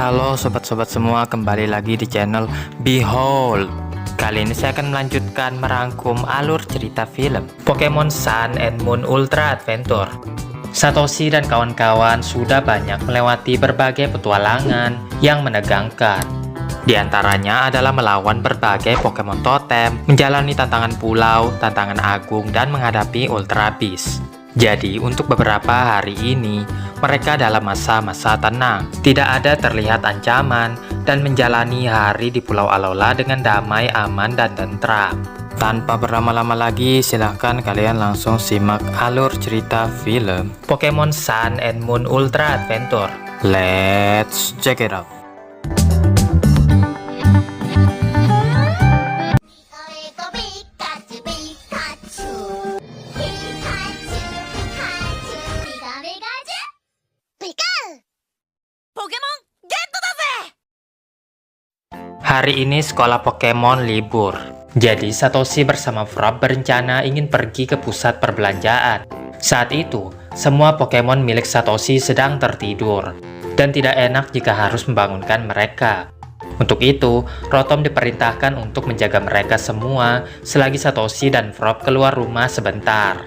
Halo sobat-sobat semua, kembali lagi di channel Behold. Kali ini saya akan melanjutkan merangkum alur cerita film Pokemon Sun and Moon Ultra Adventure. Satoshi dan kawan-kawan sudah banyak melewati berbagai petualangan yang menegangkan. Di antaranya adalah melawan berbagai Pokemon totem, menjalani tantangan pulau, tantangan agung, dan menghadapi Ultra Beast. Jadi untuk beberapa hari ini, mereka dalam masa-masa tenang, tidak ada terlihat ancaman, dan menjalani hari di Pulau Alola dengan damai, aman, dan tentram. Tanpa berlama-lama lagi, silahkan kalian langsung simak alur cerita film Pokemon Sun and Moon Ultra Adventure. Let's check it out. Hari ini sekolah Pokemon libur. Jadi Satoshi bersama Frog berencana ingin pergi ke pusat perbelanjaan. Saat itu, semua Pokemon milik Satoshi sedang tertidur. Dan tidak enak jika harus membangunkan mereka. Untuk itu, Rotom diperintahkan untuk menjaga mereka semua selagi Satoshi dan Frog keluar rumah sebentar.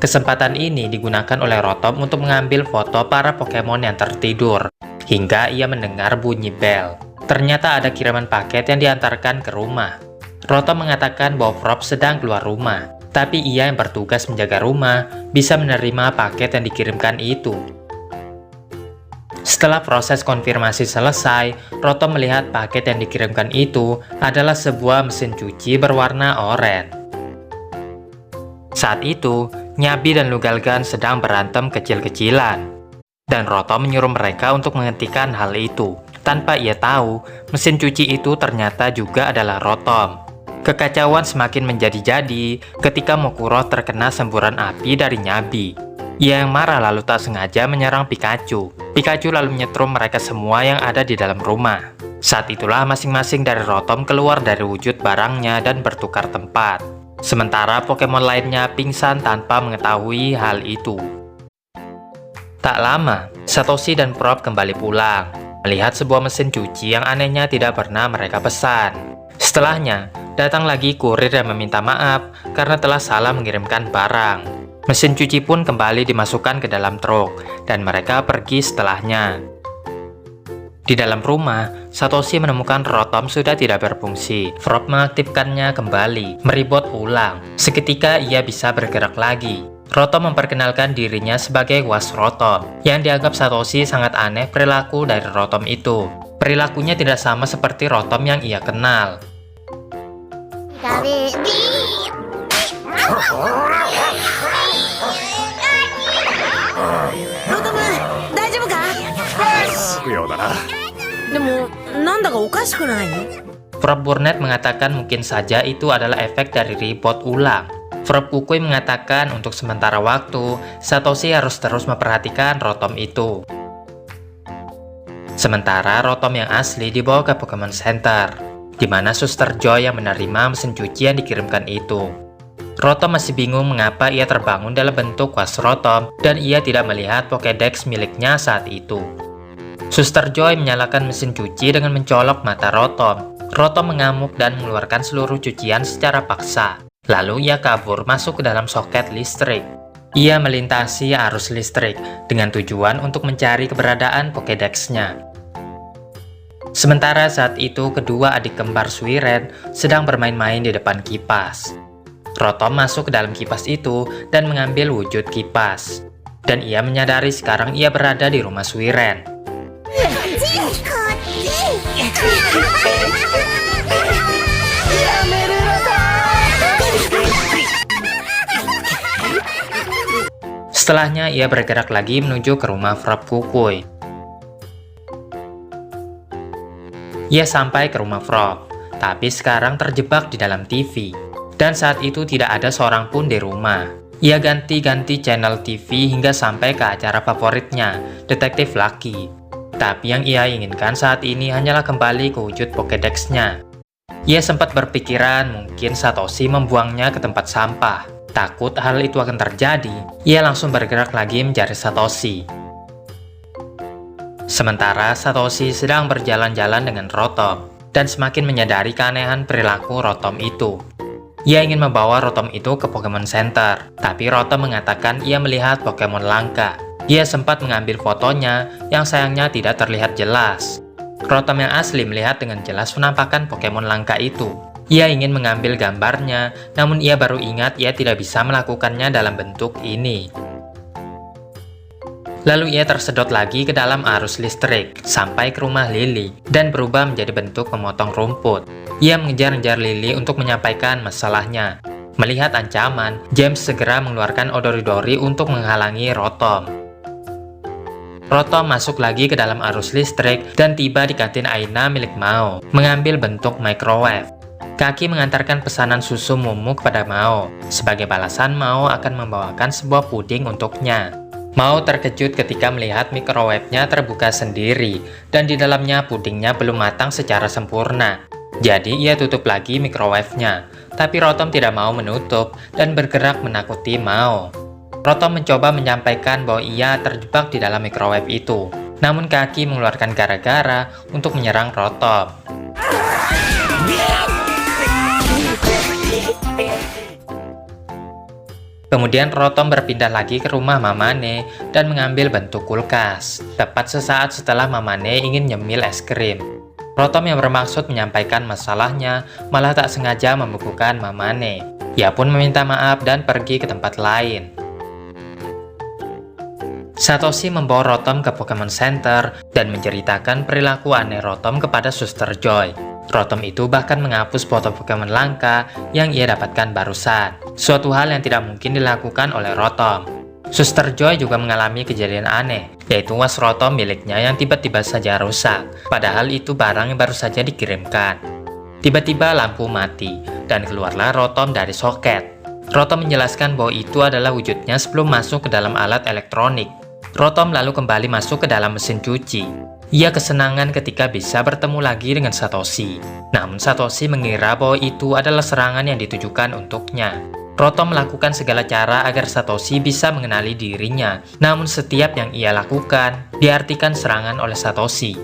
Kesempatan ini digunakan oleh Rotom untuk mengambil foto para Pokemon yang tertidur. Hingga ia mendengar bunyi bel. Ternyata ada kiriman paket yang diantarkan ke rumah. Rotom mengatakan bahwa Frog sedang keluar rumah, tapi ia yang bertugas menjaga rumah bisa menerima paket yang dikirimkan itu. Setelah proses konfirmasi selesai, Rotom melihat paket yang dikirimkan itu adalah sebuah mesin cuci berwarna oranye. Saat itu, Nyabi dan Lugalgan sedang berantem kecil-kecilan. Dan Rotom menyuruh mereka untuk menghentikan hal itu. Tanpa ia tahu, mesin cuci itu ternyata juga adalah Rotom. Kekacauan semakin menjadi-jadi ketika Mokuro terkena semburan api dari Nyabi. Ia yang marah lalu tak sengaja menyerang Pikachu. Pikachu lalu menyetrum mereka semua yang ada di dalam rumah. Saat itulah masing-masing dari Rotom keluar dari wujud barangnya dan bertukar tempat. Sementara Pokemon lainnya pingsan tanpa mengetahui hal itu. Tak lama, Satoshi dan Frog kembali pulang, melihat sebuah mesin cuci yang anehnya tidak pernah mereka pesan. Setelahnya, datang lagi kurir yang meminta maaf karena telah salah mengirimkan barang. Mesin cuci pun kembali dimasukkan ke dalam truk, dan mereka pergi setelahnya. Di dalam rumah, Satoshi menemukan Rotom sudah tidak berfungsi. Frog mengaktifkannya kembali, meribot ulang. Seketika ia bisa bergerak lagi. Rotom memperkenalkan dirinya sebagai Was Rotom, yang dianggap Satoshi sangat aneh perilaku dari Rotom itu. Perilakunya tidak sama seperti Rotom yang ia kenal. Frog Burnet mengatakan mungkin saja itu adalah efek dari reboot ulang. Frog Kukui mengatakan untuk sementara waktu, Satoshi harus terus memperhatikan Rotom itu. Sementara Rotom yang asli dibawa ke Pokemon Center, di mana Suster Joy yang menerima mesin cuci yang dikirimkan itu. Rotom masih bingung mengapa ia terbangun dalam bentuk Was Rotom dan ia tidak melihat Pokédex miliknya saat itu. Suster Joy menyalakan mesin cuci dengan mencolok mata Rotom. Rotom mengamuk dan mengeluarkan seluruh cucian secara paksa. Lalu ia kabur masuk ke dalam soket listrik. Ia melintasi arus listrik dengan tujuan untuk mencari keberadaan Pokédex-nya. Sementara saat itu kedua adik kembar Suiren sedang bermain-main di depan kipas. Rotom masuk ke dalam kipas itu dan mengambil wujud kipas. Dan ia menyadari sekarang ia berada di rumah Suiren. Setelahnya ia bergerak lagi menuju ke rumah Frog Kukui. Ia sampai ke rumah Frog, tapi sekarang terjebak di dalam TV. Dan saat itu tidak ada seorang pun di rumah. Ia ganti-ganti channel TV hingga sampai ke acara favoritnya, Detektif Lucky. Tapi yang ia inginkan saat ini hanyalah kembali ke wujud Pokédex-nya. Ia sempat berpikiran mungkin Satoshi membuangnya ke tempat sampah. Takut hal itu akan terjadi, ia langsung bergerak lagi mencari Satoshi. Sementara Satoshi sedang berjalan-jalan dengan Rotom dan semakin menyadari keanehan perilaku Rotom itu. Ia ingin membawa Rotom itu ke Pokemon Center, tapi Rotom mengatakan ia melihat Pokemon langka. Ia sempat mengambil fotonya yang sayangnya tidak terlihat jelas. Rotom yang asli melihat dengan jelas penampakan Pokemon langka itu. Ia ingin mengambil gambarnya, namun ia baru ingat ia tidak bisa melakukannya dalam bentuk ini. Lalu ia tersedot lagi ke dalam arus listrik, sampai ke rumah Lily, dan berubah menjadi bentuk memotong rumput. Ia mengejar-ngejar Lily untuk menyampaikan masalahnya. Melihat ancaman, James segera mengeluarkan Odoridori untuk menghalangi Rotom. Rotom masuk lagi ke dalam arus listrik dan tiba di kantin Aina milik Mao, mengambil bentuk microwave. Kaki mengantarkan pesanan susu Mumu kepada Mao. Sebagai balasan, Mao akan membawakan sebuah puding untuknya. Mao terkejut ketika melihat microwave-nya terbuka sendiri, dan di dalamnya pudingnya belum matang secara sempurna. Jadi ia tutup lagi microwave-nya, tapi Rotom tidak mau menutup dan bergerak menakuti Mao. Rotom mencoba menyampaikan bahwa ia terjebak di dalam microwave itu, namun Kaki mengeluarkan gara-gara untuk menyerang Rotom. Kemudian Rotom berpindah lagi ke rumah Mamane dan mengambil bentuk kulkas, tepat sesaat setelah Mamane ingin nyemil es krim. Rotom yang bermaksud menyampaikan masalahnya malah tak sengaja membekukan Mamane. Ia pun meminta maaf dan pergi ke tempat lain. Satoshi membawa Rotom ke Pokemon Center dan menceritakan perilaku aneh Rotom kepada Suster Joy. Rotom itu bahkan menghapus foto Pokemon langka yang ia dapatkan barusan, suatu hal yang tidak mungkin dilakukan oleh Rotom. Suster Joy juga mengalami kejadian aneh, yaitu was Rotom miliknya yang tiba-tiba saja rusak, padahal itu barang yang baru saja dikirimkan. Tiba-tiba lampu mati, dan keluarlah Rotom dari soket. Rotom menjelaskan bahwa itu adalah wujudnya sebelum masuk ke dalam alat elektronik. Rotom lalu kembali masuk ke dalam mesin cuci. Ia kesenangan ketika bisa bertemu lagi dengan Satoshi. Namun Satoshi mengira bahwa itu adalah serangan yang ditujukan untuknya. Rotom melakukan segala cara agar Satoshi bisa mengenali dirinya. Namun setiap yang ia lakukan diartikan serangan oleh Satoshi.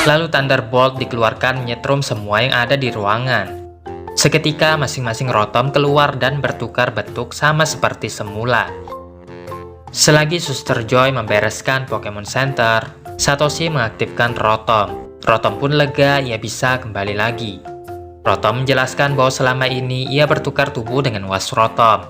Lalu Thunderbolt dikeluarkan menyetrum semua yang ada di ruangan. Seketika masing-masing Rotom keluar dan bertukar bentuk sama seperti semula. Selagi Suster Joy membereskan Pokemon Center, Satoshi mengaktifkan Rotom. Rotom pun lega, ia bisa kembali lagi. Rotom menjelaskan bahwa selama ini ia bertukar tubuh dengan was Rotom.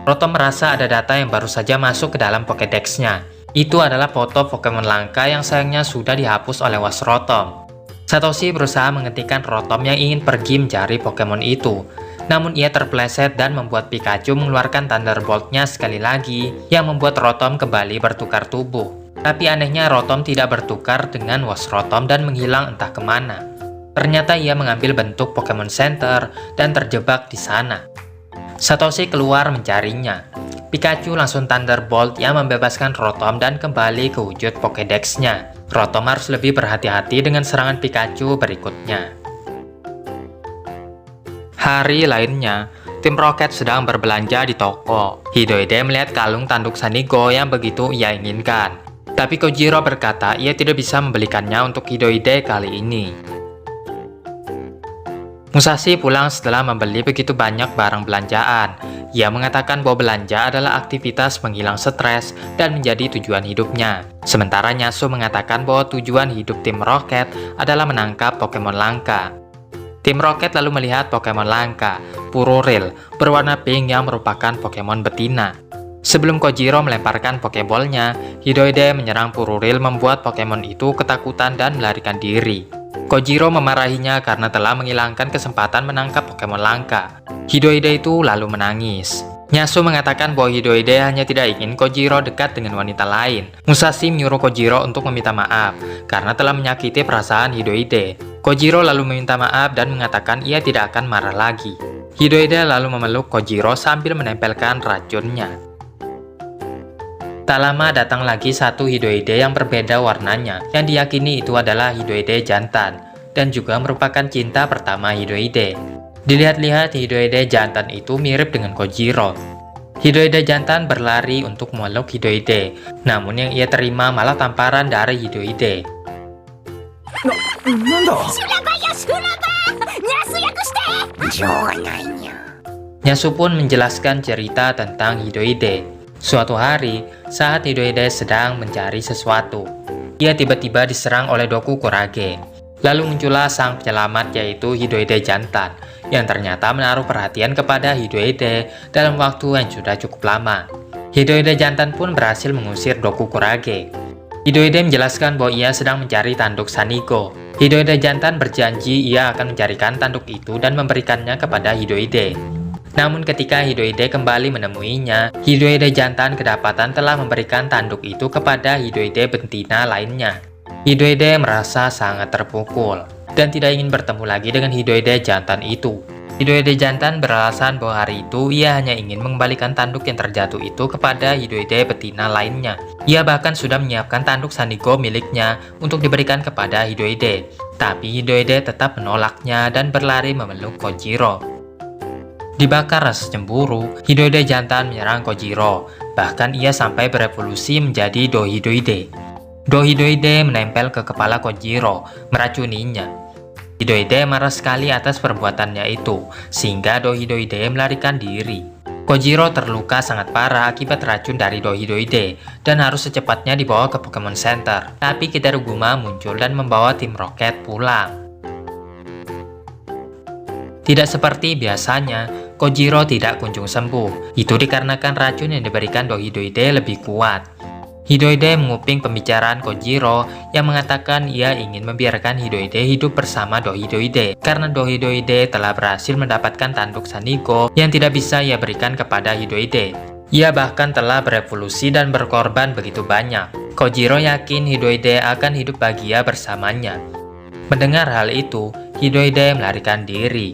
Rotom merasa ada data yang baru saja masuk ke dalam Pokédex-nya. Itu adalah foto Pokemon langka yang sayangnya sudah dihapus oleh was Rotom. Satoshi berusaha menghentikan Rotom yang ingin pergi mencari Pokemon itu. Namun ia terpleset dan membuat Pikachu mengeluarkan Thunderbolt-nya sekali lagi, yang membuat Rotom kembali bertukar tubuh. Tapi anehnya Rotom tidak bertukar dengan was Rotom dan menghilang entah kemana. Ternyata ia mengambil bentuk Pokemon Center dan terjebak di sana. Satoshi keluar mencarinya. Pikachu langsung Thunderbolt yang membebaskan Rotom dan kembali ke wujud Pokédex-nya. Rotom harus lebih berhati-hati dengan serangan Pikachu berikutnya. Hari lainnya, tim Rocket sedang berbelanja di toko. Hidode melihat kalung tanduk Sanigo yang begitu ia inginkan. Tapi Kojiro berkata ia tidak bisa membelikannya untuk Hidode kali ini. Musashi pulang setelah membeli begitu banyak barang belanjaan. Ia mengatakan bahwa belanja adalah aktivitas penghilang stres dan menjadi tujuan hidupnya. Sementara Nyasu mengatakan bahwa tujuan hidup tim Rocket adalah menangkap Pokemon langka. Tim Rocket lalu melihat Pokemon langka, Pururil, berwarna pink yang merupakan Pokemon betina. Sebelum Kojiro melemparkan Pokeball-nya, Hidode menyerang Pururil membuat Pokemon itu ketakutan dan melarikan diri. Kojiro memarahinya karena telah menghilangkan kesempatan menangkap Pokemon langka. Hidode itu lalu menangis. Nyasu mengatakan bahwa Hidode hanya tidak ingin Kojiro dekat dengan wanita lain. Musashi menyuruh Kojiro untuk meminta maaf karena telah menyakiti perasaan Hidode. Kojiro lalu meminta maaf dan mengatakan ia tidak akan marah lagi. Hidode lalu memeluk Kojiro sambil menempelkan racunnya. Tak lama datang lagi satu Hidyoide yang berbeda warnanya, yang diyakini itu adalah Hidyoide jantan, dan juga merupakan cinta pertama Hidyoide. Dilihat-lihat Hidyoide jantan itu mirip dengan Kojiro. Hidyoide jantan berlari untuk memeluk Hidyoide, namun yang ia terima malah tamparan dari Hidyoide. Nyasu pun menjelaskan cerita tentang Hidyoide. Suatu hari, saat Hidyoide sedang mencari sesuatu, ia tiba-tiba diserang oleh Doku Kurage. Lalu muncullah sang penyelamat yaitu Hidyoide jantan, yang ternyata menaruh perhatian kepada Hidyoide dalam waktu yang sudah cukup lama. Hidyoide jantan pun berhasil mengusir Doku Kurage. Hidyoide menjelaskan bahwa ia sedang mencari tanduk Sanigo. Hidyoide jantan berjanji ia akan mencarikan tanduk itu dan memberikannya kepada Hidyoide. Namun ketika Hidyoide kembali menemuinya, Hidyoide jantan kedapatan telah memberikan tanduk itu kepada Hidyoide betina lainnya. Hidyoide merasa sangat terpukul dan tidak ingin bertemu lagi dengan Hidyoide jantan itu. Hidyoide jantan beralasan bahwa hari itu ia hanya ingin mengembalikan tanduk yang terjatuh itu kepada Hidyoide betina lainnya. Ia bahkan sudah menyiapkan tanduk Sanigo miliknya untuk diberikan kepada Hidyoide. Tapi Hidyoide tetap menolaknya dan berlari memeluk Kojiro. Dibakar rasa cemburu, Hidyoide jantan menyerang Kojiro. Bahkan ia sampai berevolusi menjadi Dohidyoide. Dohidyoide menempel ke kepala Kojiro, meracuninya. Hidyoide marah sekali atas perbuatannya itu, sehingga Dohidyoide melarikan diri. Kojiro terluka sangat parah akibat racun dari Dohidyoide dan harus secepatnya dibawa ke Pokemon Center. Tapi Kitaruguma muncul dan membawa tim Rocket pulang. Tidak seperti biasanya, Kojiro tidak kunjung sembuh. Itu dikarenakan racun yang diberikan Dohidyoide lebih kuat. Hidyoide menguping pembicaraan Kojiro yang mengatakan ia ingin membiarkan Hidyoide hidup bersama Dohidyoide karena Dohidyoide telah berhasil mendapatkan tanduk Sanigo yang tidak bisa ia berikan kepada Hidyoide. Ia bahkan telah berevolusi dan berkorban begitu banyak. Kojiro yakin Hidyoide akan hidup bahagia bersamanya. Mendengar hal itu, Hidyoide melarikan diri.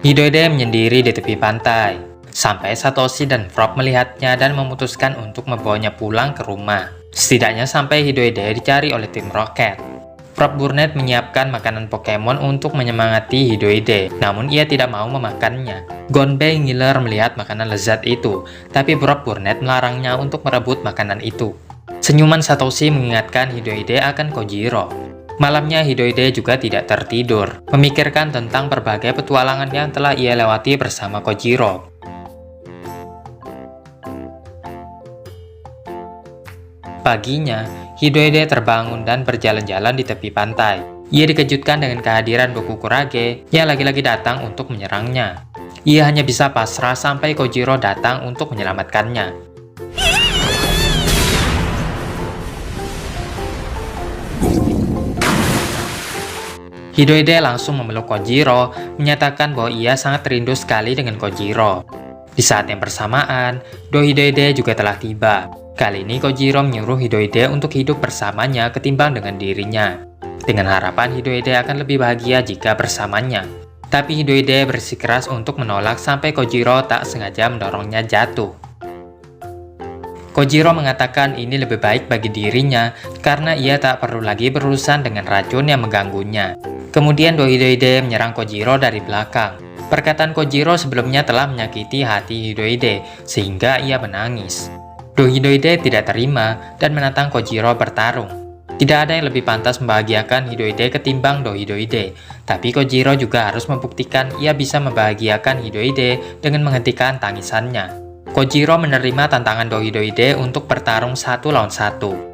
Hidyoide menyendiri di tepi pantai, sampai Satoshi dan Frog melihatnya dan memutuskan untuk membawanya pulang ke rumah. Setidaknya sampai Hidyoide dicari oleh tim Rocket. Frog Burnet menyiapkan makanan Pokemon untuk menyemangati Hidyoide, namun ia tidak mau memakannya. Gonbei ngiler melihat makanan lezat itu, tapi Frog Burnet melarangnya untuk merebut makanan itu. Senyuman Satoshi mengingatkan Hidyoide akan Kojiro. Malamnya Hidyoide juga tidak tertidur, memikirkan tentang berbagai petualangan yang telah ia lewati bersama Kojiro. Paginya, Hidyoide terbangun dan berjalan-jalan di tepi pantai. Ia dikejutkan dengan kehadiran Doku Kurage yang lagi-lagi datang untuk menyerangnya. Ia hanya bisa pasrah sampai Kojiro datang untuk menyelamatkannya. Hidyoide langsung memeluk Kojiro, menyatakan bahwa ia sangat rindu sekali dengan Kojiro. Di saat yang bersamaan, Dohidyoide juga telah tiba. Kali ini Kojiro menyuruh Hidyoide untuk hidup bersamanya ketimbang dengan dirinya. Dengan harapan Hidyoide akan lebih bahagia jika bersamanya. Tapi Hidyoide bersikeras untuk menolak sampai Kojiro tak sengaja mendorongnya jatuh. Kojiro mengatakan ini lebih baik bagi dirinya karena ia tak perlu lagi berurusan dengan racun yang mengganggunya. Kemudian Dohidyoide menyerang Kojiro dari belakang. Perkataan Kojiro sebelumnya telah menyakiti hati Hidyoide sehingga ia menangis. Dohidyoide tidak terima dan menantang Kojiro bertarung. Tidak ada yang lebih pantas membahagiakan Hidyoide ketimbang Dohidyoide, tapi Kojiro juga harus membuktikan ia bisa membahagiakan Hidyoide dengan menghentikan tangisannya. Kojiro menerima tantangan Dohidyoide untuk bertarung 1 lawan 1.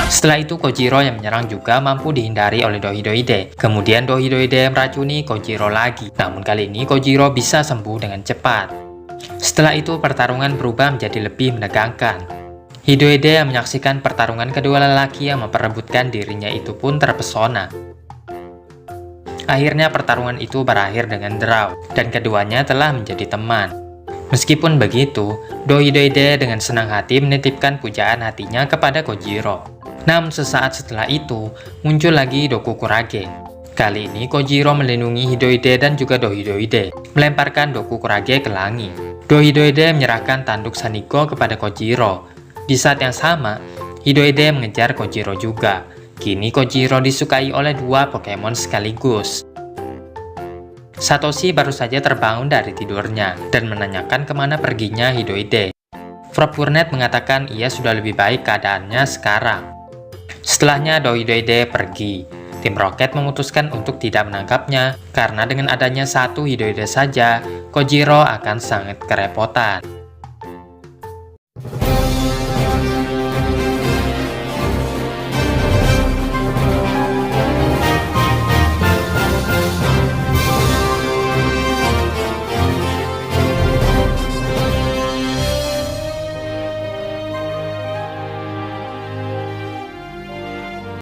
Setelah itu Kojiro yang menyerang juga mampu dihindari oleh Dohidyoide. Kemudian Dohidyoide meracuni Kojiro lagi. Namun kali ini Kojiro bisa sembuh dengan cepat. Setelah itu pertarungan berubah menjadi lebih menegangkan. Hidyoide yang menyaksikan pertarungan kedua lelaki yang memperebutkan dirinya itu pun terpesona. Akhirnya pertarungan itu berakhir dengan draw, dan keduanya telah menjadi teman. Meskipun begitu, Dohidyoide dengan senang hati menitipkan pujaan hatinya kepada Kojiro. Namun sesaat setelah itu, muncul lagi Doku Kurage. Kali ini Kojiro melindungi Hidoide dan juga Dohidoide, melemparkan Dokukurage ke langit. Dohidoide menyerahkan tanduk Saniko kepada Kojiro. Di saat yang sama, Hidoide mengejar Kojiro juga. Kini Kojiro disukai oleh dua Pokemon sekaligus. Satoshi baru saja terbangun dari tidurnya dan menanyakan kemana perginya Hidoide. Frogfurnet mengatakan ia sudah lebih baik keadaannya sekarang. Setelahnya Dohidoide pergi. Tim Rocket memutuskan untuk tidak menangkapnya karena dengan adanya satu Hidoide saja, Kojiro akan sangat kerepotan.